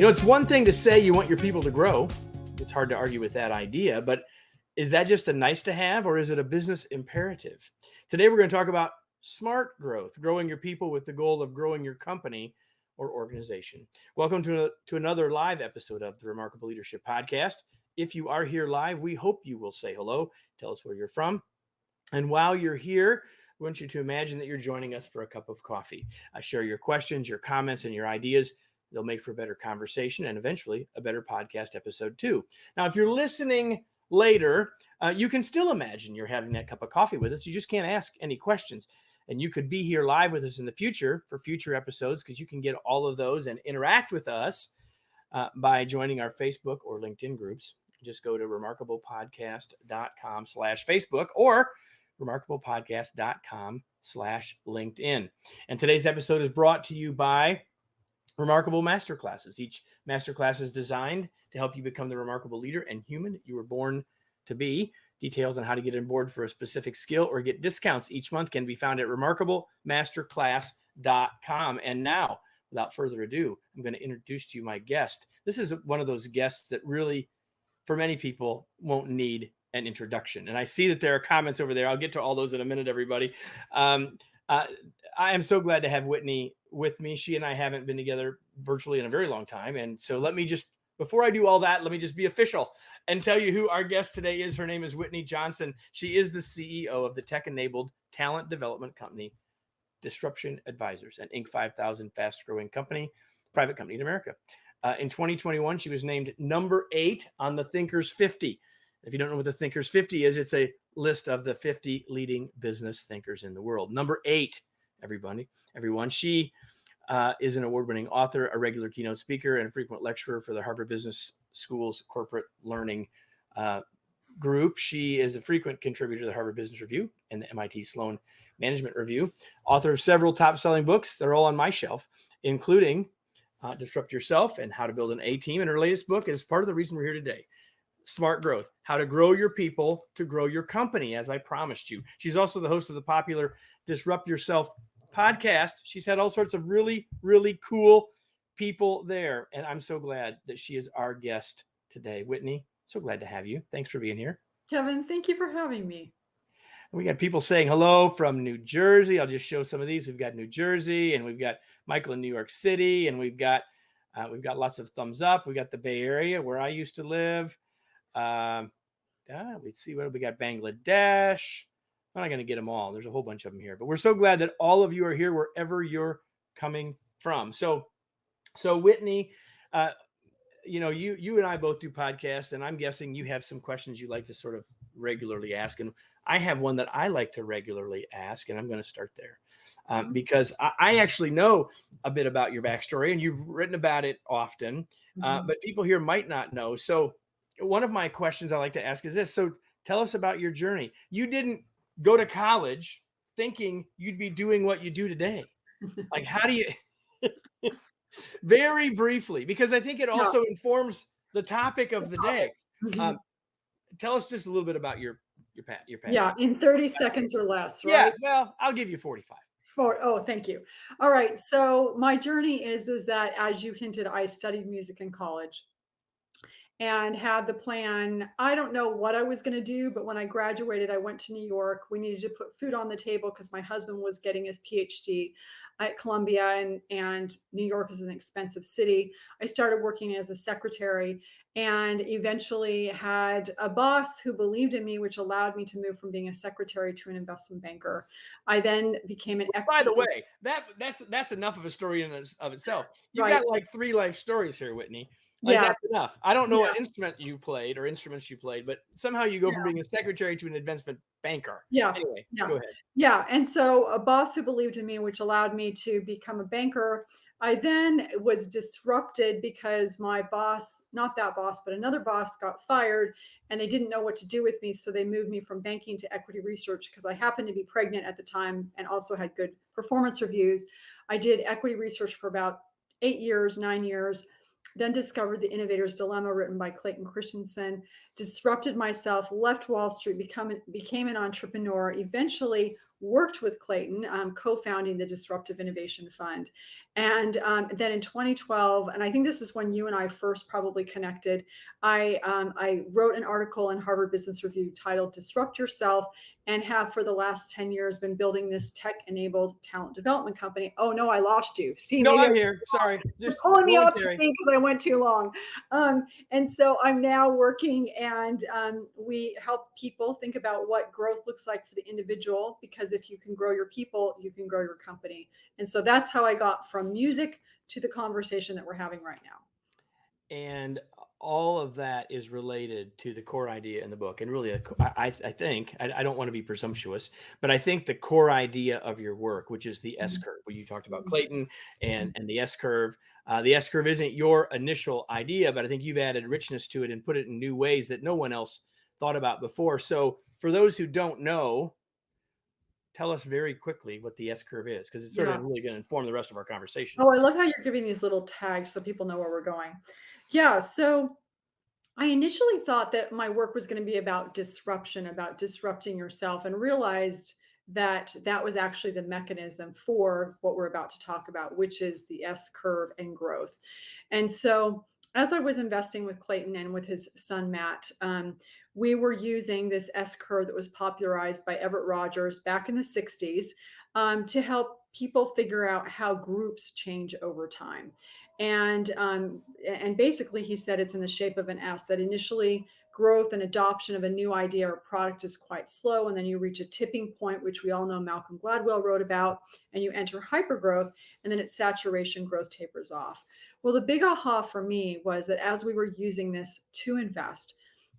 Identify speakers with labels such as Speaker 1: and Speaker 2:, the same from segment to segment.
Speaker 1: It's one thing to say you want your people to grow. It's hard to argue with that idea, but is that just a nice to have, or is it a business imperative? Today, we're going to talk about smart growth, growing your people with the goal of growing your company or organization. Welcome to another live episode of the Remarkable Leadership Podcast. If you are here live, we hope you will say hello, tell us where you're from. And while you're here, we want you to imagine that you're joining us for a cup of coffee. Share your questions, your comments, and your ideas. They'll make for better conversation and eventually a better podcast episode too. Now, if you're listening later, you can still imagine you're having that cup of coffee with us. You just can't ask any questions. And you could be here live with us in the future for future episodes, because you can get all of those and interact with us by joining our Facebook or LinkedIn groups. Just go to remarkablepodcast.com/Facebook or remarkablepodcast.com/LinkedIn. And today's episode is brought to you by Remarkable Masterclasses. Each masterclass is designed to help you become the remarkable leader and human you were born to be. Details on how to get on board for a specific skill or get discounts each month can be found at remarkablemasterclass.com. And now, without further ado, I'm going to introduce to you my guest. This is one of those guests that really, for many people, won't need an introduction. And I see that there are comments over there. I'll get to all those in a minute, everybody. I am so glad to have Whitney with me. She and I haven't been together virtually in a very long time. And so let me just, before I do all that, let me just be official and tell you who our guest today is. Her name is Whitney Johnson. She is the CEO of the tech-enabled talent development company, Disruption Advisors, an Inc. 5000 fast-growing company, private company in America. In 2021, she was named number 8 on the Thinkers 50. If you don't know what the Thinkers 50 is, it's a list of the 50 leading business thinkers in the world. Number 8, everyone. She is an award-winning author, a regular keynote speaker, and a frequent lecturer for the Harvard Business School's corporate learning group. She is a frequent contributor to the Harvard Business Review and the MIT Sloan Management Review. Author of several top-selling books. They're all on my shelf, including Disrupt Yourself and How to Build an A-Team. And her latest book is part of the reason we're here today. Smart Growth, how to grow your people to grow your company, as I promised you. She's also the host of the popular Disrupt Yourself podcast. She's had all sorts of really, really cool people there. And I'm so glad that she is our guest today. Whitney, so glad to have you. Thanks for being here.
Speaker 2: Kevin, thank you for having me.
Speaker 1: We got people saying hello from New Jersey. I'll just show some of these. We've got New Jersey, and we've got Michael in New York City, and we've got lots of thumbs up. We got the Bay Area where I used to live. Let's see what we got. Bangladesh. I'm not going to get them all. There's a whole bunch of them here, but we're so glad that all of you are here wherever you're coming from. So Whitney, you and I both do podcasts, and I'm guessing you have some questions you like to sort of regularly ask. And I have one that I like to regularly ask, and I'm going to start there because I actually know a bit about your backstory, and you've written about it often, but people here might not know. So one of my questions I like to ask is this. So tell us about your journey. You didn't go to college thinking you'd be doing what you do today. Like, how do you, very briefly, because I think it also informs the topic of the day. Tell us just a little bit about your path.
Speaker 2: Yeah, in 30 seconds or less, right?
Speaker 1: Yeah, well, I'll give you 45.
Speaker 2: Oh, thank you. All right. So my journey is that, as you hinted, I studied music in college and had the plan. I don't know what I was going to do, but when I graduated, I went to New York. We needed to put food on the table because my husband was getting his PhD at Columbia, and New York is an expensive city. I started working as a secretary and eventually had a boss who believed in me, which allowed me to move from being a secretary to an investment banker. I then became an
Speaker 1: By the way, that's enough of a story in of itself. You've
Speaker 2: Right.
Speaker 1: got like 3 life stories here, Whitney. That's enough. I don't know what instrument you played or instruments you played, but somehow you go from being a secretary to an investment banker. Anyway, go ahead.
Speaker 2: Yeah. And so a boss who believed in me, which allowed me to become a banker. I then was disrupted because my boss, not that boss, but another boss, got fired, and they didn't know what to do with me. So they moved me from banking to equity research because I happened to be pregnant at the time and also had good performance reviews. I did equity research for about 9 years. Then discovered The Innovator's Dilemma, written by Clayton Christensen, disrupted myself, left Wall Street, became an entrepreneur, eventually worked with Clayton, co-founding the Disruptive Innovation Fund. And then in 2012, and I think this is when you and I first probably connected, I wrote an article in Harvard Business Review titled Disrupt Yourself, and have for the last 10 years been building this tech-enabled talent development company. Oh no, I lost you. See,
Speaker 1: No,
Speaker 2: maybe
Speaker 1: I'm here. Sorry.
Speaker 2: you're
Speaker 1: Just
Speaker 2: pulling me off the
Speaker 1: momentary.
Speaker 2: thing because I went too long. And so I'm now working, and we help people think about what growth looks like for the individual, because if you can grow your people, you can grow your company. And so that's how I got from music to the conversation that we're having right now.
Speaker 1: And all of that is related to the core idea in the book. And really, I think, I don't want to be presumptuous, but I think the core idea of your work, which is the S curve, where you talked about Clayton and the S curve. The S curve isn't your initial idea, but I think you've added richness to it and put it in new ways that no one else thought about before. So for those who don't know, tell us very quickly what the S curve is, because it's sort of really going to inform the rest of our conversation.
Speaker 2: Oh, I love how you're giving these little tags so people know where we're going. Yeah. So I initially thought that my work was going to be about disruption, about disrupting yourself, and realized that that was actually the mechanism for what we're about to talk about, which is the S curve and growth. And so, as I was investing with Clayton and with his son Matt, we were using this S curve that was popularized by Everett Rogers back in the 60s, to help people figure out how groups change over time. And basically, he said it's in the shape of an S, that initially growth and adoption of a new idea or product is quite slow. And then you reach a tipping point, which we all know Malcolm Gladwell wrote about, and you enter hypergrowth, and then at saturation, growth tapers off. Well, the big aha for me was that as we were using this to invest,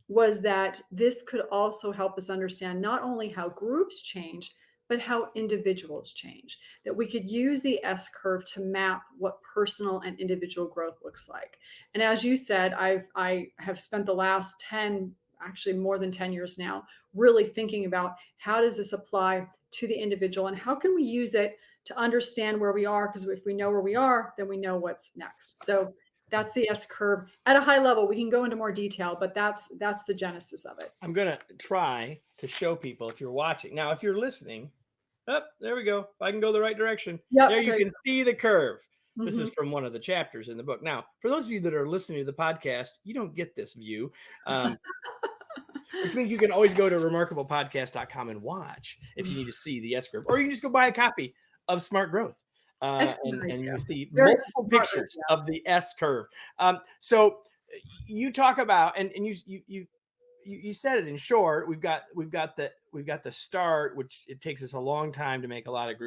Speaker 2: was that this could also help us understand not only how groups change, but how individuals change. That we could use the S curve to map what personal and individual growth looks like. And as you said, I have spent the last 10, actually more than 10 years now, really thinking about how does this apply to the individual, and how can we use it to understand where we are? Because if we know where we are, then we know what's next. So that's the S curve at a high level. We can go into more detail, but that's the genesis of it.
Speaker 1: I'm going to try to show people, if you're watching. Now, if you're listening, there we go. If I can go the right direction.
Speaker 2: Yep,
Speaker 1: There you can see the curve. This is
Speaker 2: Mhm.
Speaker 1: from one of the chapters in the book. Now, for those of you that are listening to the podcast, you don't get this view, which means you can always go to remarkablepodcast.com and watch if you need to see the S curve, or you can just go buy a copy of Smart Growth. And you see
Speaker 2: Very
Speaker 1: multiple
Speaker 2: smart
Speaker 1: pictures
Speaker 2: idea.
Speaker 1: of the S curve. So you talk about, and you said it in short. We've got the start, which it takes us a long time to make a lot of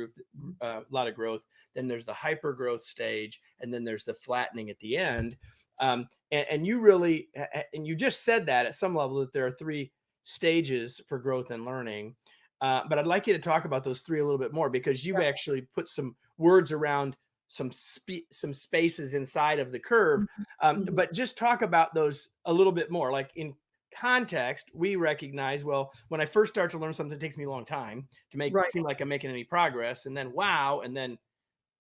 Speaker 1: growth. Then there's the hyper growth stage, and then there's the flattening at the end. And you just said that at some level that there are 3 stages for growth and learning. But I'd like you to talk about those 3 a little bit more, because you've actually put some words around some spaces inside of the curve.
Speaker 2: Mhm.
Speaker 1: But just talk about those a little bit more. Like, in context, we recognize, well, when I first start to learn something, it takes me a long time to make it seem like I'm making any progress. And then, wow. And then,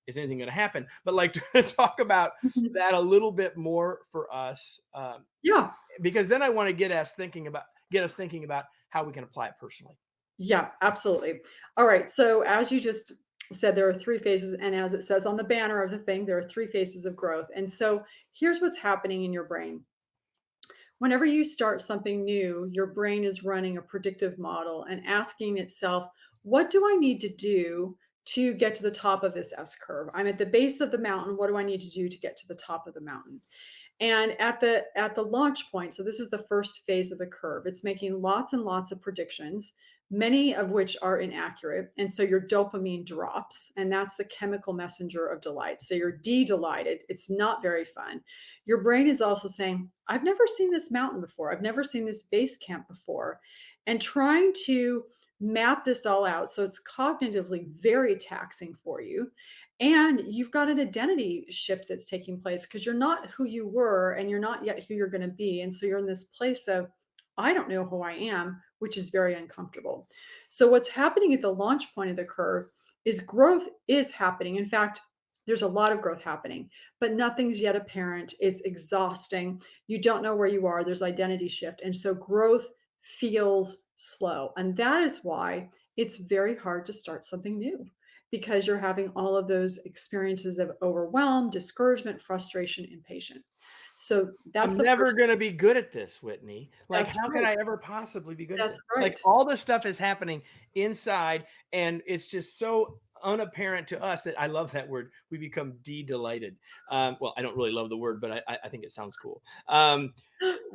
Speaker 1: is anything going to happen? But like, to talk about
Speaker 2: Mhm.
Speaker 1: that a little bit more for us,
Speaker 2: Yeah.
Speaker 1: because then I want to get us thinking about how we can apply it personally.
Speaker 2: Yeah, absolutely. All right. So as you just said, there are 3 phases. And as it says on the banner of the thing, there are 3 phases of growth. And so here's what's happening in your brain. Whenever you start something new, your brain is running a predictive model and asking itself, what do I need to do to get to the top of this S curve? I'm at the base of the mountain. What do I need to do to get to the top of the mountain? And at the launch point, so this is the first phase of the curve, it's making lots and lots of predictions, many of which are inaccurate. And so your dopamine drops, and that's the chemical messenger of delight. So you're de-delighted. It's not very fun. Your brain is also saying, I've never seen this mountain before. I've never seen this base camp before. And trying to map this all out. So it's cognitively very taxing for you. And you've got an identity shift that's taking place, because you're not who you were and you're not yet who you're going to be. And so you're in this place of, I don't know who I am, which is very uncomfortable. So, what's happening at the launch point of the curve is growth is happening. In fact, there's a lot of growth happening, but nothing's yet apparent. It's exhausting. You don't know where you are. There's identity shift. And so growth feels slow. And that is why it's very hard to start something new because you're having all of those experiences of overwhelm, discouragement, frustration, impatience. So that's
Speaker 1: I'm
Speaker 2: the
Speaker 1: never
Speaker 2: first.
Speaker 1: gonna be good at this, Whitney. Like,
Speaker 2: That's
Speaker 1: how can I
Speaker 2: right.
Speaker 1: ever possibly be good at
Speaker 2: That's
Speaker 1: this? Like,
Speaker 2: right.
Speaker 1: all this stuff is happening inside, and it's just so unapparent to us that I love that word. We become de-delighted. Well, I don't really love the word, but I think it sounds cool.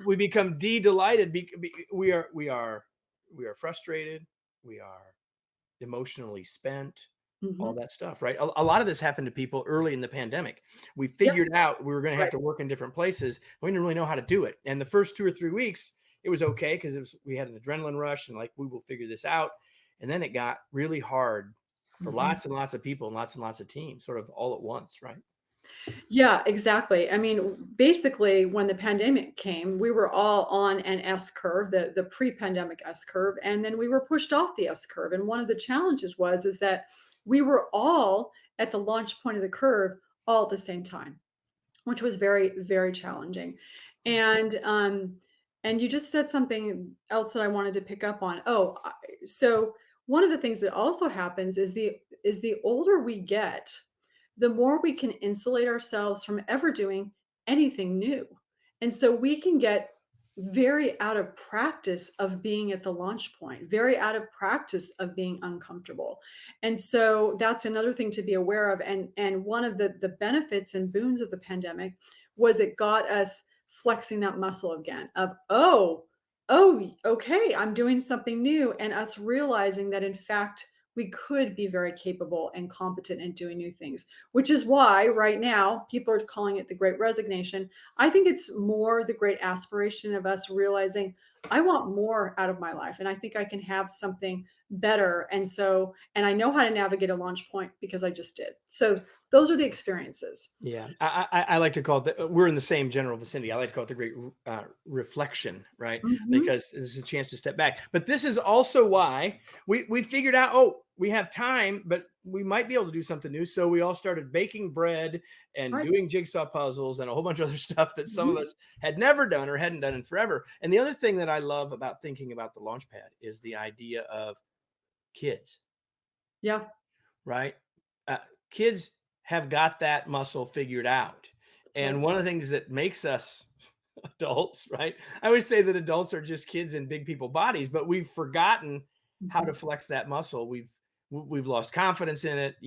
Speaker 1: We become de-delighted. We are frustrated. We are emotionally spent, all
Speaker 2: Mhm.
Speaker 1: that stuff, right? A lot of this happened to people early in the pandemic. We
Speaker 2: Yep.
Speaker 1: figured out we were going to have
Speaker 2: Right.
Speaker 1: to work in different places. We didn't really know how to do it. And the first 2 or 3 weeks, it was okay because we had an adrenaline rush and like we will figure this out. And then it got really hard for
Speaker 2: Mhm.
Speaker 1: lots and lots of people and lots of teams, sort of all at once, right?
Speaker 2: Yeah, exactly. I mean, basically, when the pandemic came, we were all on an S curve, the pre-pandemic S curve, and then we were pushed off the S curve. And one of the challenges was is that we were all at the launch point of the curve all at the same time, which was very, very challenging. And and you just said something else that I wanted to pick up on. So one of the things that also happens is the older we get, the more we can insulate ourselves from ever doing anything new. And so we can get very out of practice of being at the launch point, very out of practice of being uncomfortable. And so that's another thing to be aware of. And one of the benefits and boons of the pandemic was it got us flexing that muscle again of, okay, I'm doing something new. And us realizing that in fact we could be very capable and competent in doing new things, which is why right now people are calling it the great resignation. I think it's more the great aspiration of us realizing I want more out of my life and I think I can have something better. And I know how to navigate a launch point because I just did. So those are the experiences.
Speaker 1: Yeah, I like to call it we're in the same general vicinity. I like to call it the great reflection, right?
Speaker 2: Mhm.
Speaker 1: Because this is a chance to step back. But this is also why we figured out, oh, we have time, but we might be able to do something new. So we all started baking bread and
Speaker 2: Right.
Speaker 1: doing jigsaw puzzles and a whole bunch of other stuff that some of
Speaker 2: Mhm.
Speaker 1: us had never done or hadn't done in forever. And the other thing that I love about thinking about the Launchpad is the idea of kids,
Speaker 2: Yeah.
Speaker 1: right? Uh, Kids have got that muscle figured out.
Speaker 2: That's
Speaker 1: And
Speaker 2: right.
Speaker 1: one of the things that makes us adults, right? I always say that adults are just kids in big people bodies, but we've forgotten how to
Speaker 2: Mhm.
Speaker 1: flex that muscle. We've lost confidence in it,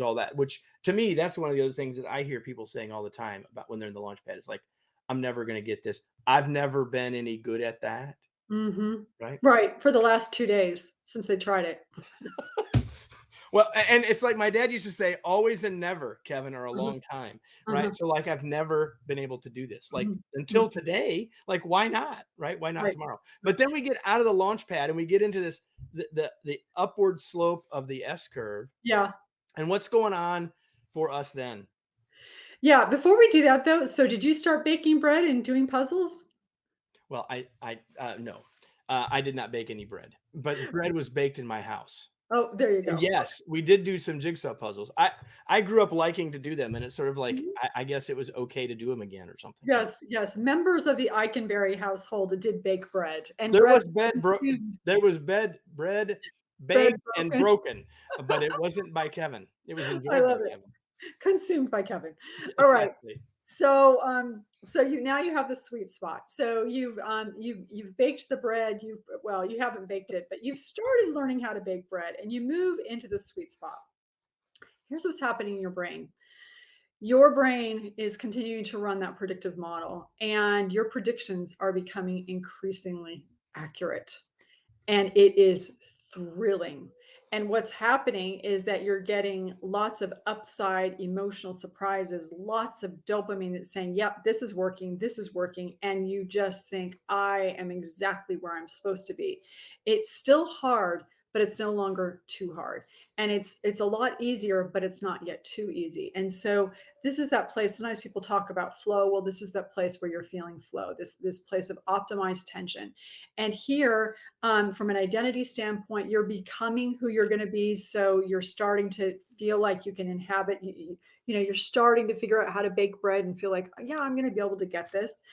Speaker 1: all that, which to me, that's one of the other things that I hear people saying all the time about when they're in the launch pad. It's like, I'm never going to get this. I've never been any good at that,
Speaker 2: Mhm.
Speaker 1: right?
Speaker 2: Right, for the last 2 days since they tried it.
Speaker 1: Well, and it's like my dad used to say, always and never, Kevin, are a
Speaker 2: Uh-huh,
Speaker 1: long time, right?
Speaker 2: uh-huh,
Speaker 1: So like I've never been able to do this. Like
Speaker 2: mhm,
Speaker 1: until
Speaker 2: mhm.
Speaker 1: today, like why not? Right? Why not
Speaker 2: Right,
Speaker 1: tomorrow? But
Speaker 2: right.
Speaker 1: then we get out of the launch pad and we get into this the upward slope of the S curve.
Speaker 2: Yeah.
Speaker 1: And what's going on for us then?
Speaker 2: Yeah, before we do that though, so did you start baking bread and doing puzzles?
Speaker 1: Well, I no. I did not bake any bread, but bread was baked in my house.
Speaker 2: Oh, there you
Speaker 1: And
Speaker 2: go.
Speaker 1: yes, we did do some jigsaw puzzles. I grew up liking to do them, and it's sort of like
Speaker 2: Mhm.
Speaker 1: I guess it was okay to do them again or something, right?
Speaker 2: Yes, yes, members of the Eikenberry household did bake bread, and
Speaker 1: There
Speaker 2: bread
Speaker 1: was
Speaker 2: was
Speaker 1: bed bro
Speaker 2: consumed.
Speaker 1: there was bread
Speaker 2: Bread
Speaker 1: baked and
Speaker 2: broken.
Speaker 1: broken, but it wasn't by Kevin. It was
Speaker 2: I
Speaker 1: enjoyed by
Speaker 2: love it.
Speaker 1: Kevin.
Speaker 2: Consumed by Kevin. All right.
Speaker 1: Exactly.
Speaker 2: So you now you have the sweet spot. So you've baked the bread. You haven't baked it, but you've started learning how to bake bread, and you move into the sweet spot. Here's what's happening in your brain. Your brain is continuing to run that predictive model, and your predictions are becoming increasingly accurate. And it is thrilling. And what's happening is that you're getting lots of upside emotional surprises, lots of dopamine that's saying, yep, this is working, this is working. And you just think, I am exactly where I'm supposed to be. It's still hard, but it's no longer too hard. And it's a lot easier, but it's not yet too easy. And so this is that place. Sometimes people talk about flow. Well, this is that place where you're feeling flow, this place of optimized tension. And here from an identity standpoint, you're becoming who you're going to be. So you're starting to feel like you can inhabit, you're starting to figure out how to bake bread and feel like, yeah, I'm going to be able to get this.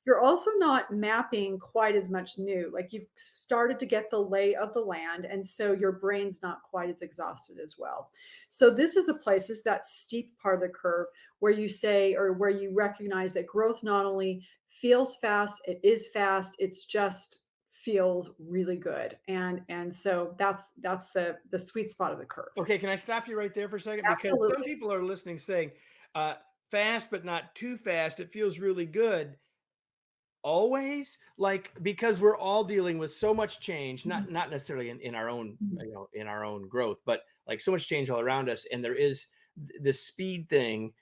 Speaker 2: You're also not mapping quite as much new. Like you've started to get the lay of the land, and so your brain's not quite as exhausted as well. So this is the places, that steep part of the curve, where you say, or where you recognize that growth not only feels fast, it is fast, it's just feels really good. And so that's the sweet spot of the curve.
Speaker 1: Okay, can I stop you right there for a second? Because some
Speaker 2: Absolutely.
Speaker 1: people are listening saying, uh, fast but not too fast. It feels really good. Always, like, because we're all dealing with so much change,
Speaker 2: Mhm.
Speaker 1: not necessarily in our own,
Speaker 2: Mhm.
Speaker 1: in our own growth, but like so much change all around us, and there is this speed thing.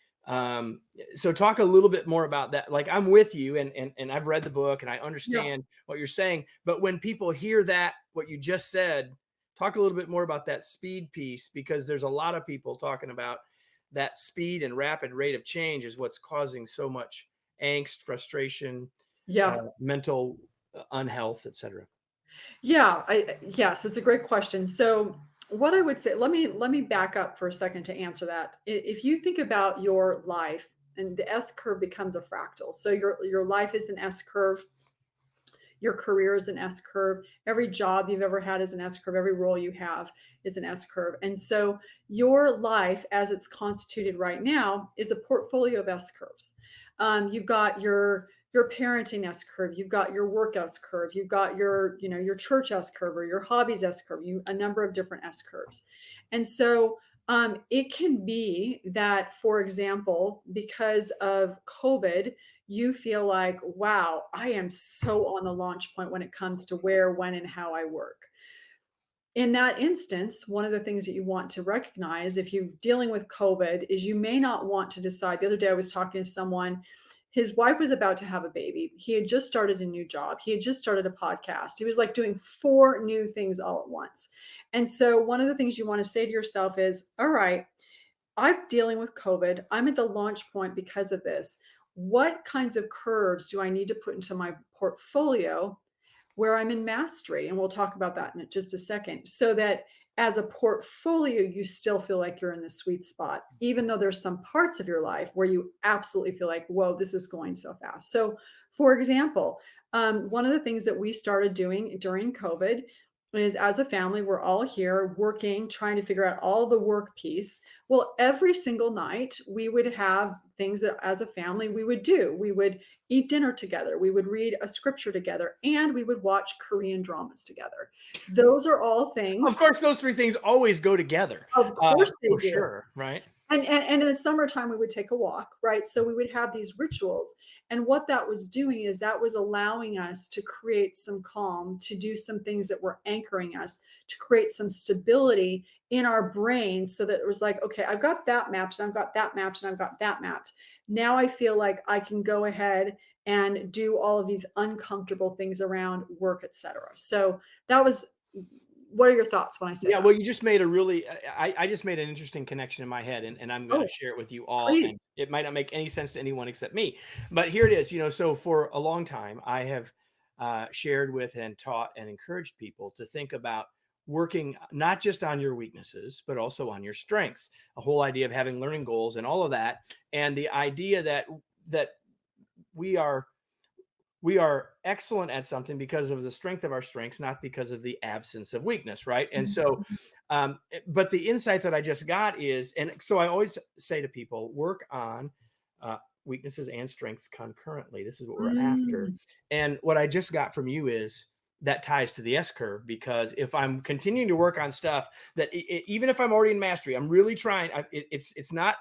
Speaker 1: So talk a little bit more about that. Like, I'm with you, and I've read the book and I
Speaker 2: Yeah.
Speaker 1: understand what you're saying, but when people hear that, what you just said, talk a little bit more about that speed piece, because there's a lot of people talking about that speed and rapid rate of change is what's causing so much angst, frustration,
Speaker 2: Yeah.
Speaker 1: mental unhealth, etc.
Speaker 2: Yeah, yes, it's a great question. So what I would say, let me back up for a second to answer that. If you think about your life, and the S curve becomes a fractal. So your life is an S curve, your career is an S curve, every job you've ever had is an S curve, every role you have is an S curve. And so your life as it's constituted right now is a portfolio of S curves. You've got your parenting S curve, you've got your work S curve, you've got your church S curve or your hobbies S curve, a number of different S curves. And so it can be that, for example, because of COVID, you feel like, wow, I am so on the launch point when it comes to where, when, and how I work. In that instance, one of the things that you want to recognize if you're dealing with COVID is you may not want to decide. The other day, I was talking to someone, his wife was about to have a baby. He had just started a new job. He had just started a podcast. He was like doing 4 new things all at once. And so, one of the things you want to say to yourself is, all right, I'm dealing with COVID. I'm at the launch point because of this. What kinds of curves do I need to put into my portfolio where I'm in mastery? And we'll talk about that in just a second. So that as a portfolio, you still feel like you're in the sweet spot, even though there's some parts of your life where you absolutely feel like, whoa, this is going so fast. So, for example, one of the things that we started doing during COVID is, as a family, we're all here working, trying to figure out all the work piece. Well, every single night we would have things that as a family we would do. We would eat dinner together, we would read a scripture together, and we would watch Korean dramas together. Those are all
Speaker 1: Of
Speaker 2: things.
Speaker 1: course, those three things always go together,
Speaker 2: Of course they
Speaker 1: for
Speaker 2: do.
Speaker 1: sure, right?
Speaker 2: And in the summertime, we would take a walk, right? So we would have these rituals. And what that was doing is that was allowing us to create some calm, to do some things that were anchoring us, to create some stability in our brain so that it was like, okay, I've got that mapped and I've got that mapped and I've got that mapped. Now I feel like I can go ahead and do all of these uncomfortable things around work, etc. So that was, what are your thoughts when I say
Speaker 1: Yeah,
Speaker 2: that?
Speaker 1: well, you just made a really, I just made an interesting connection in my head, and I'm going to
Speaker 2: Oh,
Speaker 1: share it with you all.
Speaker 2: please.
Speaker 1: And it might not make any sense to anyone except me, but here it is. So for a long time, I have shared with and taught and encouraged people to think about working not just on your weaknesses, but also on your strengths. A whole idea of having learning goals and all of that, and the idea that we are we are excellent at something because of the strength of our strengths, not because of the absence of weakness, right? And so, but the insight that I just got is, and so I always say to people, work on weaknesses and strengths concurrently. This is what we're after.
Speaker 2: Mm.
Speaker 1: And what I just got from you is that ties to the S curve, because if I'm continuing to work on stuff that even if I'm already in mastery, I'm really trying. It's not.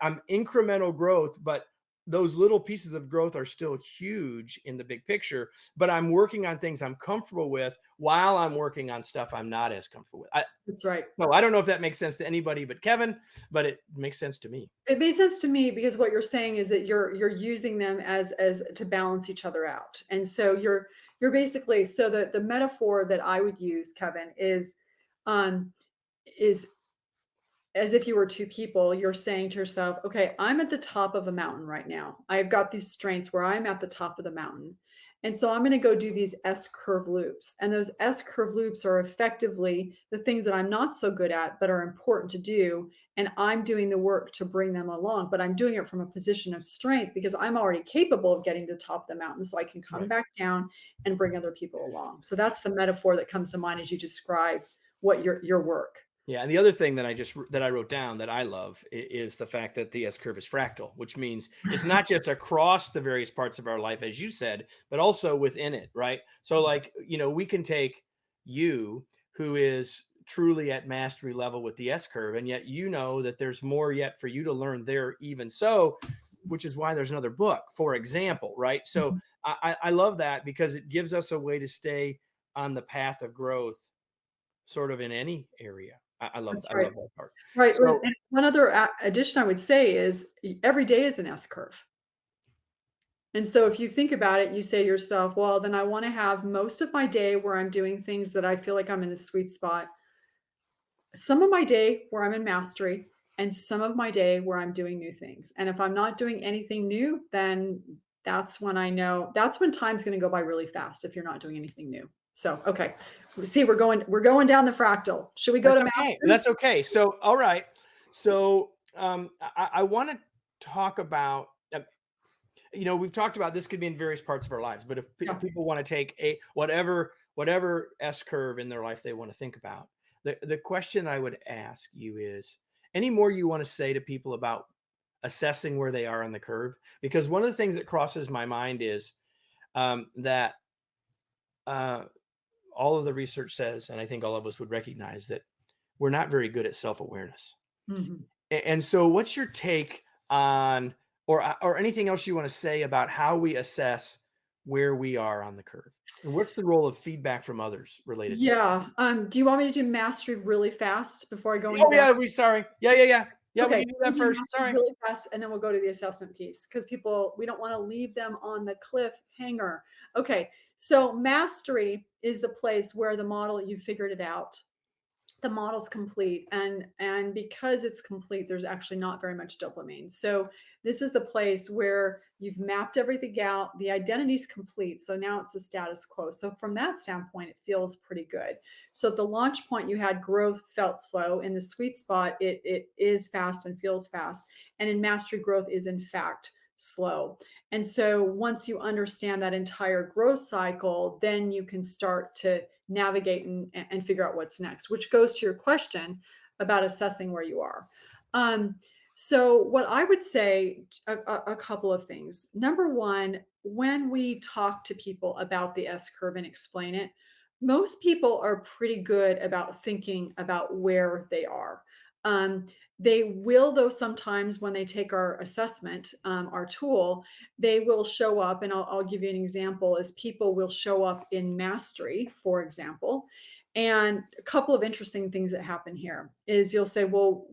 Speaker 1: I'm incremental growth, but those little pieces of growth are still huge in the big picture, but I'm working on things I'm comfortable with while I'm working on stuff I'm not as comfortable with.
Speaker 2: That's right.
Speaker 1: No, I don't know if that makes sense to anybody but Kevin, but it makes sense to me.
Speaker 2: It made sense to me because what you're saying is that you're using them as to balance each other out. And so you're basically, so the metaphor that I would use, Kevin, um is as if you were 2 people. You're saying to yourself, okay, I'm at the top of a mountain right now. I've got these strengths where I'm at the top of the mountain. And so I'm going to go do these S curve loops. And those S curve loops are effectively the things that I'm not so good at, but are important to do. And I'm doing the work to bring them along, but I'm doing it from a position of strength because I'm already capable of getting to the top of the mountain. So I can come
Speaker 1: Right.
Speaker 2: back down and bring other people along. So that's the metaphor that comes to mind as you describe what your work.
Speaker 1: Yeah, and the other thing that I wrote down that I love is the fact that the S curve is fractal, which means it's not just across the various parts of our life, as you said, but also within it, right? So, like, we can take you, who is truly at mastery level with the S curve, and yet that there's more yet for you to learn there, even so, which is why there's another book, for example, right? So,
Speaker 2: Mhm.
Speaker 1: I love that because it gives us a way to stay on the path of growth sort of in any area.
Speaker 2: That's
Speaker 1: I
Speaker 2: right.
Speaker 1: love that part.
Speaker 2: Right.
Speaker 1: So
Speaker 2: And one other addition I would say is every day is an S curve. And so if you think about it, you say to yourself, well, then I want to have most of my day where I'm doing things that I feel like I'm in the sweet spot, some of my day where I'm in mastery, and some of my day where I'm doing new things. And if I'm not doing anything new, then that's when I know that's when time's going to go by really fast if you're not doing anything new. So, okay. See, we're going down the fractal. Should we go
Speaker 1: that's
Speaker 2: to
Speaker 1: okay.
Speaker 2: mastery?
Speaker 1: That's okay. So all right. So I want to talk about we've talked about this could be in various parts of our lives, but if
Speaker 2: Yeah.
Speaker 1: people want to take a whatever S curve in their life they want to think about, the question I would ask you is, any more you want to say to people about assessing where they are on the curve? Because one of the things that crosses my mind is that uh, all of the research says, and I think all of us would recognize that we're not very good at self-awareness.
Speaker 2: Mhm.
Speaker 1: And so what's your take on, or anything else you want to say about how we assess where we are on the curve? And what's the role of feedback from others related to that?
Speaker 2: Yeah. Do you want me to do mastery really fast before I go into
Speaker 1: Oh
Speaker 2: that?
Speaker 1: yeah, sorry. Yeah. Yeah, we
Speaker 2: Okay,
Speaker 1: can do
Speaker 2: we'll
Speaker 1: that
Speaker 2: do
Speaker 1: first.
Speaker 2: mastery
Speaker 1: Sorry.
Speaker 2: really fast, and then we'll go to the assessment piece because we don't want to leave them on the cliffhanger. Okay, so mastery is the place where the model you figured it out, the model's complete, and because it's complete there's actually not very much dopamine. So this is the place where you've mapped everything out, the identity's complete, so now it's the status quo. So from that standpoint it feels pretty good. So at the launch point you had growth felt slow, in the sweet spot it is fast and feels fast, and in mastery growth is in fact slow. And so once you understand that entire growth cycle, then you can start to navigate and figure out what's next, which goes to your question about assessing where you are. Um, so, what I would say, a couple of things. Number one, when we talk to people about the S curve and explain it, most people are pretty good about thinking about where they are. Um, they will, though, sometimes when they take our assessment, our tool, they will show up, and I'll give you an example, is people will show up in mastery, for example. And a couple of interesting things that happen here is you'll say, well,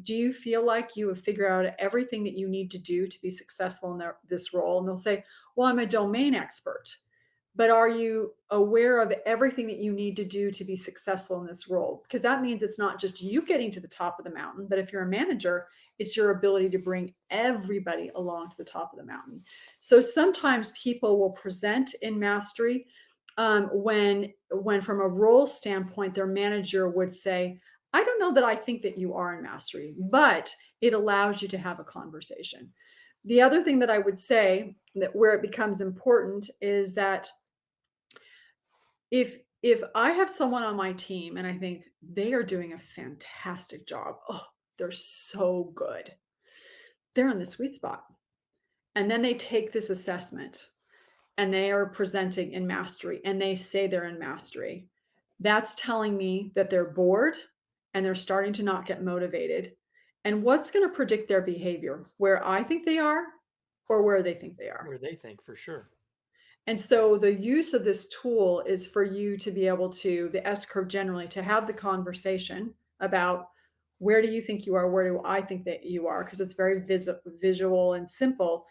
Speaker 2: do you feel like you have figured out everything that you need to do to be successful in this role? And they'll say, well, I'm a domain expert. But are you aware of everything that you need to do to be successful in this role? Because that means it's not just you getting to the top of the mountain, but if you're a manager, it's your ability to bring everybody along to the top of the mountain. So sometimes people will present in mastery when from a role standpoint, their manager would say, I don't know that I think that you are in mastery, but it allows you to have a conversation. The other thing that I would say that where it becomes important is that if I have someone on my team and I think they are doing a fantastic job, oh, they're so good. They're in the sweet spot. And then they take this assessment and they are presenting in mastery and they say they're in mastery. That's telling me that they're bored and they're starting to not get motivated. And what's going to predict their behavior? Where I think they are or where they think they are?
Speaker 1: Where they think, for sure.
Speaker 2: And so the use of this tool is for you to be able to, the S curve generally, to have the conversation about where do you think you are? Where do I think that you are? Because it's very visual and simple.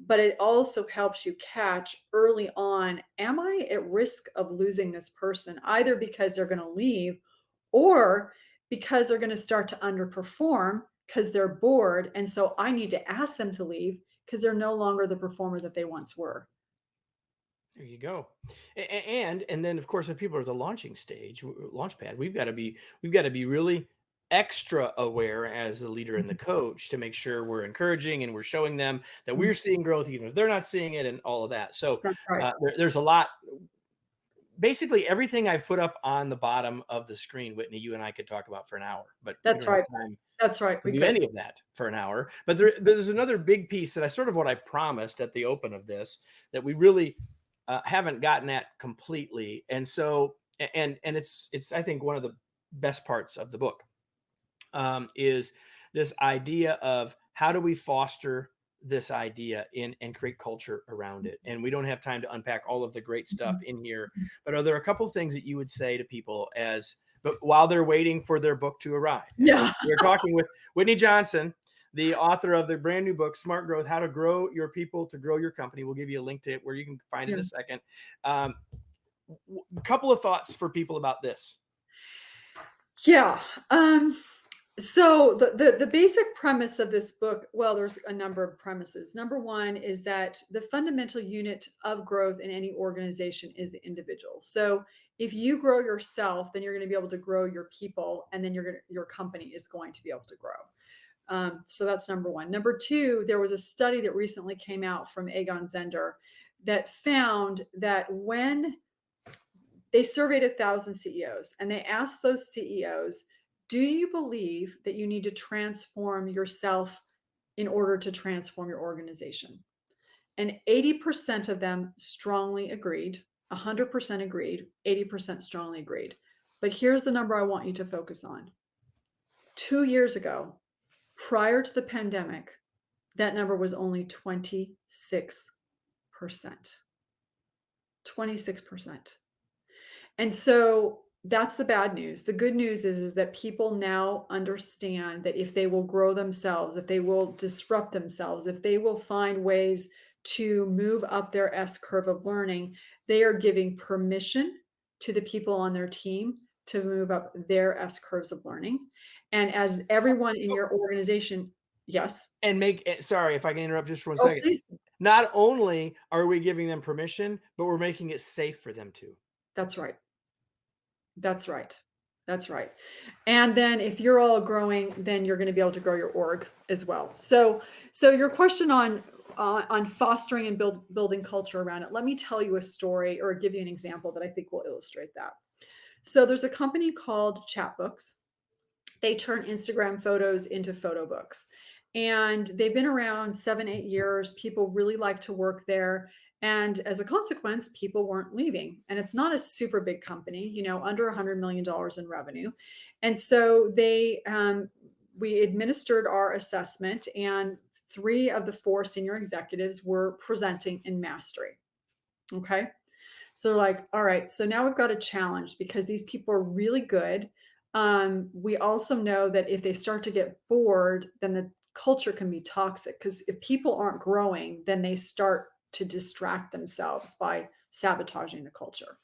Speaker 2: But it also helps you catch early on, am I at risk of losing this person, either because they're going to leave or because they're going to start to underperform because they're bored. And so I need to ask them to leave because they're no longer the performer that they once were.
Speaker 1: There you go. And then of course, if people are at the launching stage, launch pad, we've got to be really extra aware as the leader and the
Speaker 2: Mhm.
Speaker 1: coach to make sure we're encouraging and we're showing them that
Speaker 2: Mhm.
Speaker 1: we're seeing growth even if they're not seeing it and all of that. So
Speaker 2: That's right.
Speaker 1: there's a lot. Basically, everything I've put up on the bottom of the screen, Whitney, you and I could talk about for an hour, but we
Speaker 2: That's
Speaker 1: don't have
Speaker 2: right.
Speaker 1: time
Speaker 2: That's right.
Speaker 1: to
Speaker 2: We
Speaker 1: do
Speaker 2: could.
Speaker 1: any of that for an hour. But there's another big piece that I sort of what I promised at the open of this that we really haven't gotten at completely. And so, and it's I think one of the best parts of the book is this idea of how do we foster this idea in and create culture around it. And we don't have time to unpack all of the great stuff
Speaker 2: Mhm.
Speaker 1: in here, but are there a couple things that you would say to people as but while they're waiting for their book to arrive? And
Speaker 2: Yeah.
Speaker 1: we're talking with Whitney Johnson, the author of the brand new book, Smart Growth: How to Grow Your People to Grow Your Company. We'll give you a link to it where you can find it in
Speaker 2: Yeah.
Speaker 1: a second. Um, a couple of thoughts for people about this.
Speaker 2: Yeah. So the basic premise of this book, well, there's a number of premises. Number one is that the fundamental unit of growth in any organization is the individual. So if you grow yourself, then you're going to be able to grow your people, and then your company is going to be able to grow. So that's number one. Number two, there was a study that recently came out from Aegon Zender that found that when they surveyed 1,000 CEOs and they asked those CEOs, do you believe that you need to transform yourself in order to transform your organization? And 80% of them strongly agreed, 100% agreed, 80% strongly agreed. But here's the number I want you to focus on. 2 years ago, prior to the pandemic, that number was only 26%. 26%. And so that's the bad news. The good news is that people now understand that if they will grow themselves, if they will disrupt themselves, if they will find ways to move up their S curve of learning, they are giving permission to the people on their team to move up their S curves of learning. And as everyone in your organization, yes.
Speaker 1: And sorry if I can interrupt just for one
Speaker 2: Oh,
Speaker 1: second.
Speaker 2: please.
Speaker 1: Not only are we giving them permission, but we're making it safe for them to.
Speaker 2: That's right. That's right. That's right. And then if you're all growing, then you're going to be able to grow your org as well. So your question on fostering and building culture around it. Let me tell you a story or give you an example that I think will illustrate that. So there's a company called Chatbooks. They turn Instagram photos into photo books. And they've been around 7, 8 years. People really like to work there. And as a consequence, people weren't leaving. And it's not a super big company, under $100 million in revenue. And so we administered our assessment, and 3 of the 4 senior executives were presenting in mastery. Okay. So they're like, all right, so now we've got a challenge because these people are really good. We also know that if they start to get bored, then the culture can be toxic because if people aren't growing, then they start to distract themselves by sabotaging the culture.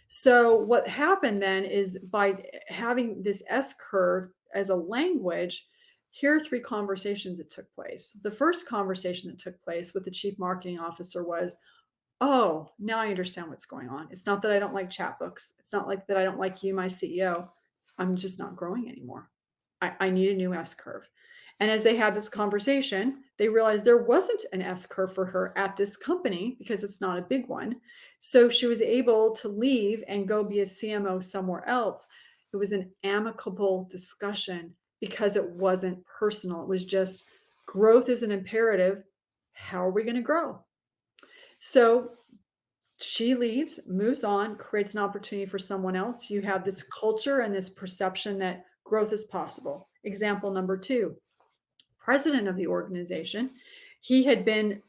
Speaker 2: So what happened then is by having this S curve as a language, here are 3 conversations that took place. The first conversation that took place with the chief marketing officer was, oh, now I understand what's going on. It's not that I don't like chat books. It's not like that I don't like you, my CEO. I'm just not growing anymore. I need a new S curve. And as they had this conversation, they realized there wasn't an S curve for her at this company because it's not a big one. So she was able to leave and go be a CMO somewhere else. It was an amicable discussion because it wasn't personal. It was just growth is an imperative. How are we going to grow? So she leaves, moves on, creates an opportunity for someone else. You have this culture and this perception that growth is possible. Example number 2, president of the organization. He had been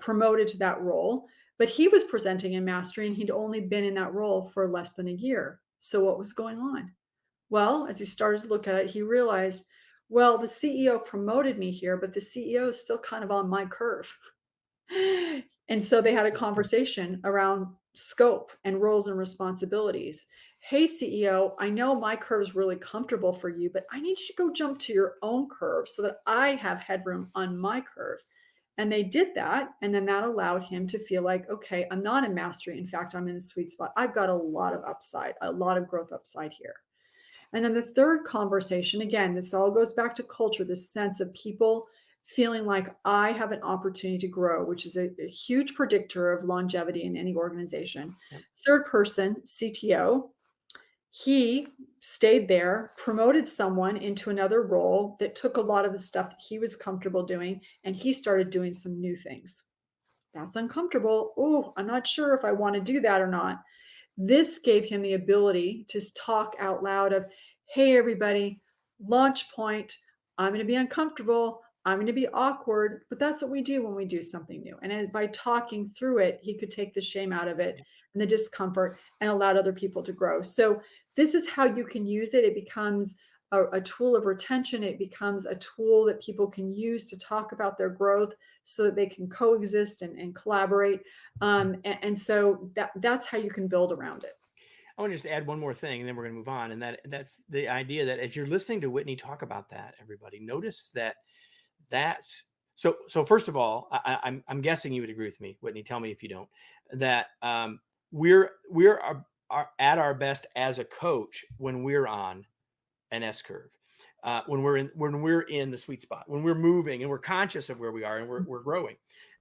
Speaker 2: promoted to that role, but he was presenting in mastery and he'd only been in that role for less than a year. So what was going on? Well, as he started to look at it, he realized, well, the CEO promoted me here, but the CEO is still kind of on my curve. And so they had a conversation around scope and roles and responsibilities. Hey, CEO, I know my curve is really comfortable for you, but I need you to go jump to your own curve so that I have headroom on my curve. And they did that. And then that allowed him to feel like, okay, I'm not in mastery. In fact, I'm in the sweet spot. I've got a lot of upside, a lot of growth upside here. And then the third conversation, again, this all goes back to culture, this sense of people feeling like I have an opportunity to grow, which is a huge predictor of longevity in any organization.
Speaker 1: Yep.
Speaker 2: Third person, CTO, he stayed there, promoted someone into another role that took a lot of the stuff that he was comfortable doing, and he started doing some new things. That's uncomfortable. Oh, I'm not sure if I want to do that or not. This gave him the ability to talk out loud of, hey, everybody, launch point. I'm going to be uncomfortable. I'm going to be awkward, but that's what we do when we do something new. And by talking through it, he could take the shame out of it and the discomfort and allowed other people to grow. So this is how you can use it. It becomes a tool of retention. It becomes a tool that people can use to talk about their growth so that they can coexist and collaborate. And so that's how you can build around it.
Speaker 1: I want to just add one more thing, and then we're going to move on. And that's the idea that as you're listening to Whitney talk about that, everybody notice that's so. First of all, I'm guessing you would agree with me, Whitney. Tell me if you don't. That we're at our best as a coach when we're on an S curve, when we're in the sweet spot, when we're moving and we're conscious of where we are and we're growing.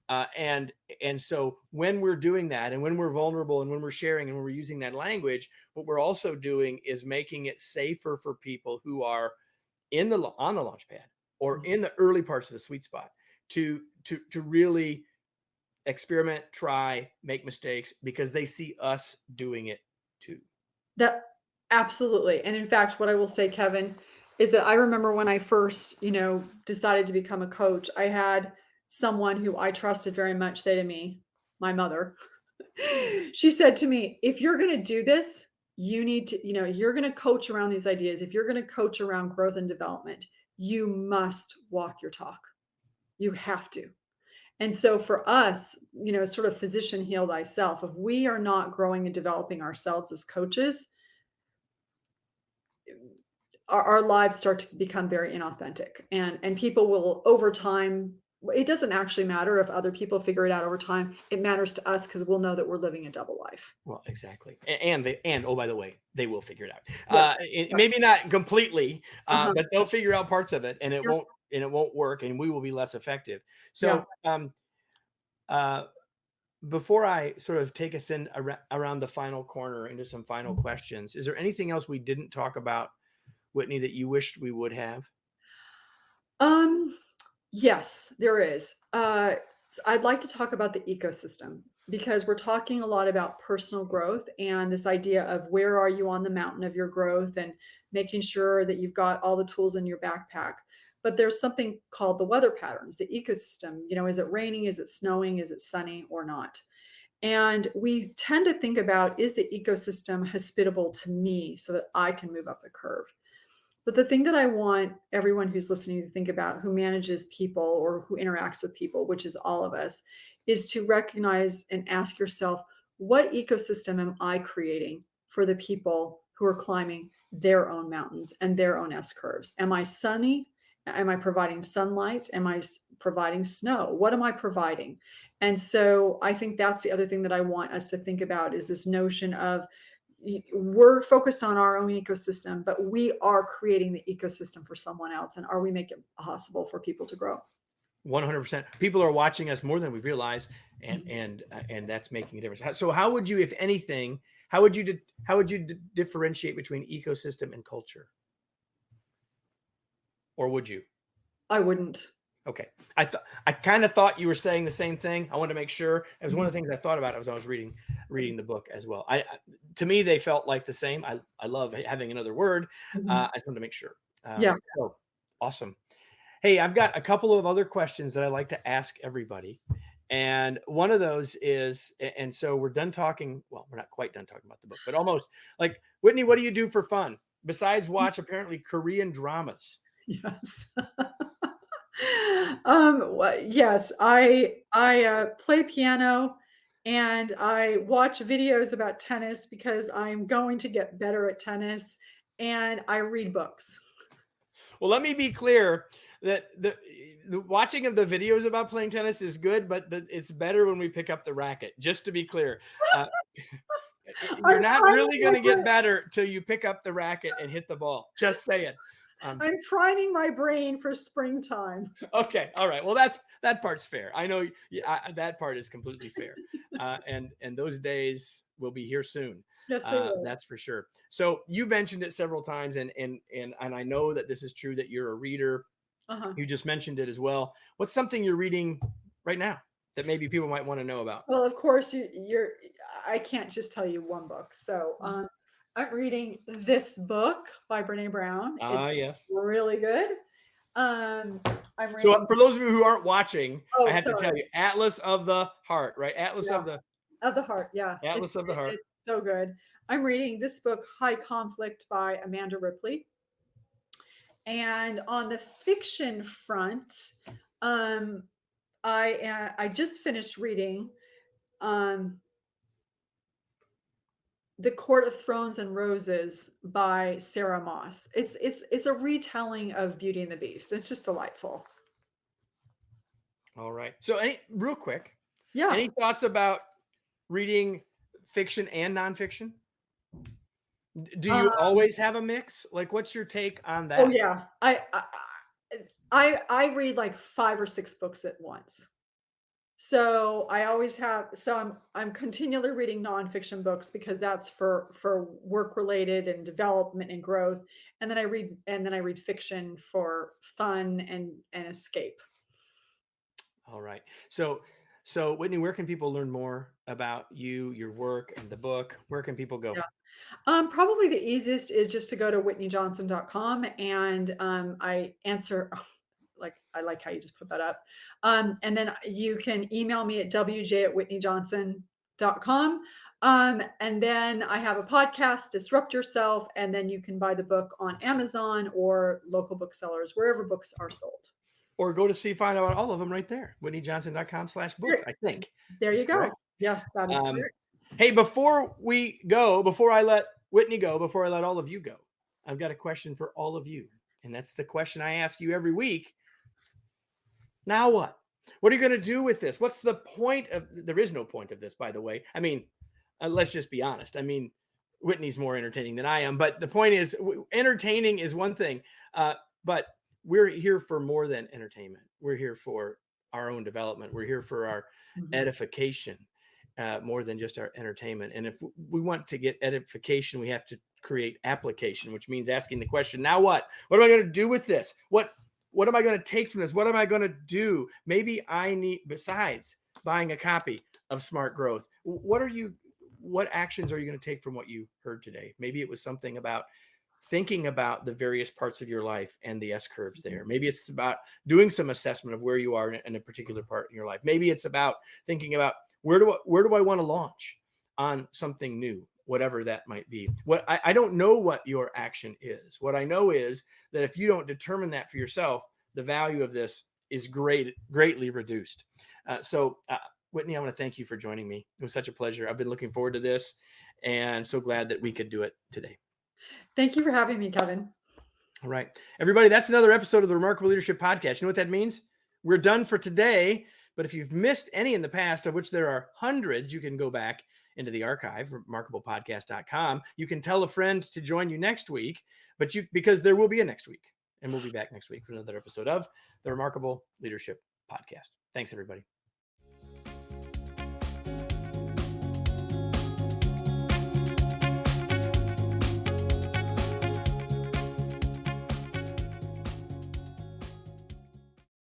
Speaker 1: And so when we're doing that and when we're vulnerable and when we're sharing and when we're using that language, what we're also doing is making it safer for people who are on the launch pad or in the early parts of the sweet spot to really experiment, try, make mistakes because they see us doing it too.
Speaker 2: That absolutely. And in fact, what I will say, Kevin, is that I remember when I first, decided to become a coach, I had someone who I trusted very much say to me, my mother, she said to me, if you're going to do this, you need to, you're going to coach around these ideas. If you're going to coach around growth and development, you must walk your talk. You have to. And so for us, sort of physician heal thyself, if we are not growing and developing ourselves as coaches, our lives start to become very inauthentic and people will over time, it doesn't actually matter if other people figure it out over time. It matters to us because we'll know that we're living a double life.
Speaker 1: Well, exactly. And oh, by the way, they will figure it
Speaker 2: Yes.
Speaker 1: out. Maybe not completely,
Speaker 2: Uh-huh.
Speaker 1: but they'll figure out parts of it and it
Speaker 2: Yeah.
Speaker 1: won't work and we will be less effective.
Speaker 2: Yeah.
Speaker 1: So, before I sort of take us in around the final corner into some final questions, is there anything else we didn't talk about, Whitney, that you wished we would have?
Speaker 2: Yes, there is. So I'd like to talk about the ecosystem because we're talking a lot about personal growth and this idea of where are you on the mountain of your growth and making sure that you've got all the tools in your backpack. But there's something called the weather patterns, the ecosystem. Is it raining? Is it snowing? Is it sunny or not? And we tend to think about, is the ecosystem hospitable to me so that I can move up the curve? But the thing that I want everyone who's listening to think about, who manages people or who interacts with people, which is all of us, is to recognize and ask yourself, what ecosystem am I creating for the people who are climbing their own mountains and their own S curves? Am I sunny? Am I providing sunlight? Am I providing snow? What am I providing? And so I think that's the other thing that I want us to think about is this notion of we're focused on our own ecosystem, but we are creating the ecosystem for someone else. And are we making it possible for people to grow?
Speaker 1: 100%. People are watching us more than we realize, and that's making a difference. So, how would you, if anything, how would you differentiate between ecosystem and culture, or would you?
Speaker 2: I wouldn't.
Speaker 1: Okay. I kind of thought you were saying the same thing. I wanted to make sure. It was one of the things I thought about as I was reading the book as well. To me, they felt like the same. I love having another word. I just wanted to make sure.
Speaker 2: Yeah.
Speaker 1: So awesome. Hey, I've got a couple of other questions that I like to ask everybody. And one of those is, and so we're done talking. Well, we're not quite done talking about the book, but almost. Like, Whitney, what do you do for fun besides watch apparently Korean dramas?
Speaker 2: Yes. Yes, I play piano and I watch videos about tennis because I'm going to get better at tennis, and I read books.
Speaker 1: Well, let me be clear that the watching of the videos about playing tennis is good, but it's better when we pick up the racket. Just to be clear, uh, you're
Speaker 2: I'm
Speaker 1: not
Speaker 2: priming
Speaker 1: really
Speaker 2: my
Speaker 1: going to get
Speaker 2: brain.
Speaker 1: better till you pick up the racket and hit the ball. Just saying.
Speaker 2: I'm priming my brain for springtime.
Speaker 1: Okay, all right. Well, that part's fair. I know that part is completely fair, and those days will be here soon.
Speaker 2: Yes, they will.
Speaker 1: That's for sure. So you mentioned it several times, and I know that this is true that you're a reader.
Speaker 2: Uh-huh.
Speaker 1: You just mentioned it as well. What's something you're reading right now that maybe people might want to know about?
Speaker 2: Well, of course, I can't just tell you one book. So I'm reading this book by Brene Brown.
Speaker 1: Ah,
Speaker 2: It's
Speaker 1: yes.
Speaker 2: really good. I'm
Speaker 1: So
Speaker 2: reading.
Speaker 1: for those of you who aren't watching, I
Speaker 2: Oh,
Speaker 1: have to
Speaker 2: sorry.
Speaker 1: tell you, Atlas of the Heart, right?
Speaker 2: Yeah, of the Heart. Yeah,
Speaker 1: Atlas of the Heart.
Speaker 2: it's so good. I'm reading this book, High Conflict by Amanda Ripley. And on the fiction front, um, I just finished reading um, The Court of Thrones and Roses by Sarah Moss. It's a retelling of Beauty and the Beast. It's just delightful.
Speaker 1: All right. So, real quick,
Speaker 2: Yeah.
Speaker 1: any thoughts about reading fiction and nonfiction? Do you always have a mix? Like, what's your take on
Speaker 2: Oh
Speaker 1: that?
Speaker 2: yeah. I read like 5 or 6 books at once. So I always have so I'm continually reading nonfiction books because that's for work related and development and growth. And then I read fiction for fun and escape.
Speaker 1: All right. So Whitney, where can people learn more about you, your work, and the book? Where can people go?
Speaker 2: Yeah. Probably the easiest is just to go to whitneyjohnson.com and I answer like I like how you just put that up. And then you can email me at wj@whitneyjohnson.com. And then I have a podcast, Disrupt Yourself, and then you can buy the book on Amazon or local booksellers, wherever books are sold.
Speaker 1: Or go to find out all of them right there, whitneyjohnson.com/books, I think.
Speaker 2: There
Speaker 1: That's
Speaker 2: you go.
Speaker 1: correct.
Speaker 2: Yes, that is correct.
Speaker 1: Hey, before I let Whitney go, before I let all of you go, I've got a question for all of you. And that's the question I ask you every week. Now what? What are you going to do with this? What's the point of there is no point of this, by the way. I mean, let's just be honest. I mean, Whitney's more entertaining than I am, but the point is entertaining is one thing. But we're here for more than entertainment. We're here for our own development. We're here for our edification, more than just our entertainment. And if we want to get edification, we have to create application, which means asking the question, now what? What am I going to do with this? What am I going to take from this? What am I going to do? Maybe I need, besides buying a copy of Smart Growth, what actions are you going to take from what you heard today? Maybe it was something about thinking about the various parts of your life and the S curves there. Maybe it's about doing some assessment of where you are in a particular part in your life. Maybe it's about thinking about where do I want to launch on something new, whatever that might be. I don't know what your action is. What I know is that if you don't determine that for yourself, the value of this is greatly reduced. Whitney, I want to thank you for joining me. It was such a pleasure. I've been looking forward to this and so glad that we could do it today.
Speaker 2: Thank you for having me, Kevin.
Speaker 1: All right, everybody, that's another episode of the Remarkable Leadership Podcast. You know what that means? We're done for today. But if you've missed any in the past, of which there are hundreds, you can go back into the archive, remarkablepodcast.com. You can tell a friend to join you next week, because there will be a next week. And we'll be back next week for another episode of the Remarkable Leadership Podcast. Thanks, everybody.